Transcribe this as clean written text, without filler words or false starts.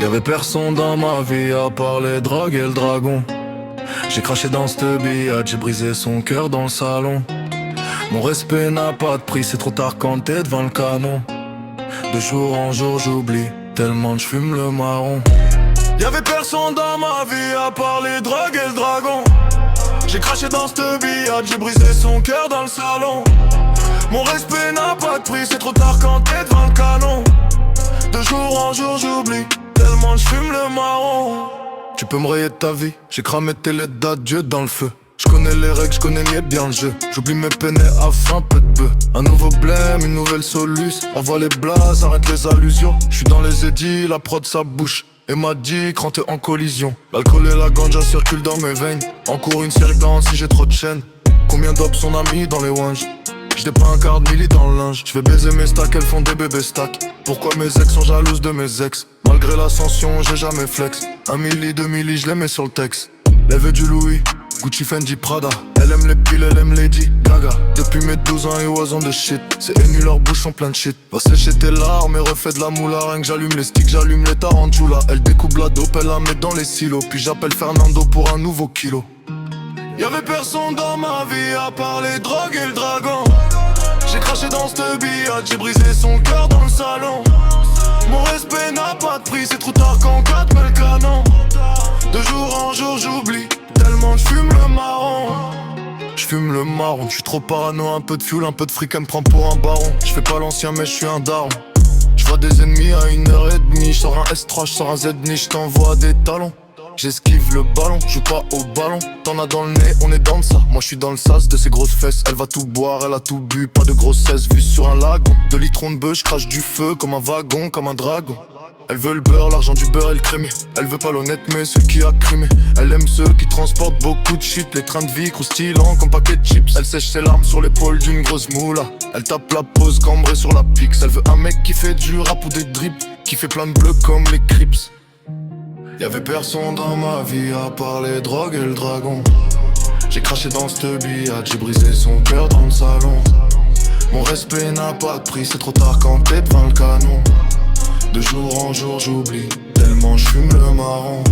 Y'avait personne dans ma vie à part les drogues et le dragon. J'ai craché dans cette billade, j'ai brisé son cœur dans le salon. Mon respect n'a pas de prix, c'est trop tard quand t'es devant le canon. De jour en jour j'oublie, tellement j'fume le marron. Y'avait personne dans ma vie à part les drogues et le dragon. J'ai craché dans cette billade, j'ai brisé son cœur dans le salon. Mon respect n'a pas de prix, c'est trop tard quand t'es devant le canon. De jour en jour j'oublie, tellement j'fume le marron. Tu peux me rayer de ta vie, j'ai cramé tes lettres d'adieu dans le feu. J'connais les règles, j'connais bien le jeu. J'oublie mes peines et afin peu de peu. Un nouveau blême, une nouvelle soluce. Envoie les blagues, arrête les allusions. J'suis dans les édits, la prod ça bouche. Et m'a dit quand t'es en collision. L'alcool et la ganja circulent dans mes veines. Encours une série blanche si j'ai trop de chaînes. Combien d'obs sont amis dans les wanges. J't'ai pas un quart de milli dans le linge. J'vais baiser mes stacks, elles font des bébés stacks. Pourquoi mes ex sont jalouses de mes ex? Malgré l'ascension, j'ai jamais flex. Un milli, deux milli, j'les mets sur le texte. Lève du Louis, Gucci, Fendi, Prada. Elle aime les piles, elle aime Lady Gaga. Depuis mes 12 ans et oisons de shit. C'est ennuyeux, leurs bouches sont plein de shit. Va sécher tes larmes et refais de la moula. Rien que j'allume les sticks, j'allume les tarantulas. Elle découpe la dope, elle la met dans les silos. Puis j'appelle Fernando pour un nouveau kilo. Y'avait personne dans ma vie à part les drogues et le dragon. J'ai craché dans cette billade, j'ai brisé son cœur dans le salon. Mon respect n'a pas de prix, c'est trop tard quand quatre met le canon. De jour en jour j'oublie, tellement j'fume le marron. J'fume le marron, j'suis trop parano, un peu de fuel, un peu de fric, elle me prend pour un baron. J'fais pas l'ancien mais j'suis un daron. J'vois des ennemis à 1h30, j'sors un S3, j'sors un Z-Ni, j't'envoie des talons. J'esquive le ballon, joue pas au ballon. T'en as dans le nez, on est dans le ça. Moi j'suis dans le sas de ses grosses fesses. Elle va tout boire, elle a tout bu, pas de grossesse. Vue sur un lagon, de litrons de bœuf, j'crache du feu comme un wagon, comme un dragon. Elle veut le beurre, l'argent du beurre et le crémé. Elle veut pas l'honnête mais ceux qui a crimé. Elle aime ceux qui transportent beaucoup de shit. Les trains de vie croustillants comme paquet de chips. Elle sèche ses larmes sur l'épaule d'une grosse moula. Elle tape la pose cambrée sur la pix. Elle veut un mec qui fait du rap ou des drips, qui fait plein de bleus comme les Crips. Y'avait personne dans ma vie à part les drogues et le dragon. J'ai craché dans cette billade, j'ai brisé son cœur dans le salon. Mon respect n'a pas de prix, c'est trop tard quand t'es devant le canon. De jour en jour j'oublie, tellement j'fume le marron.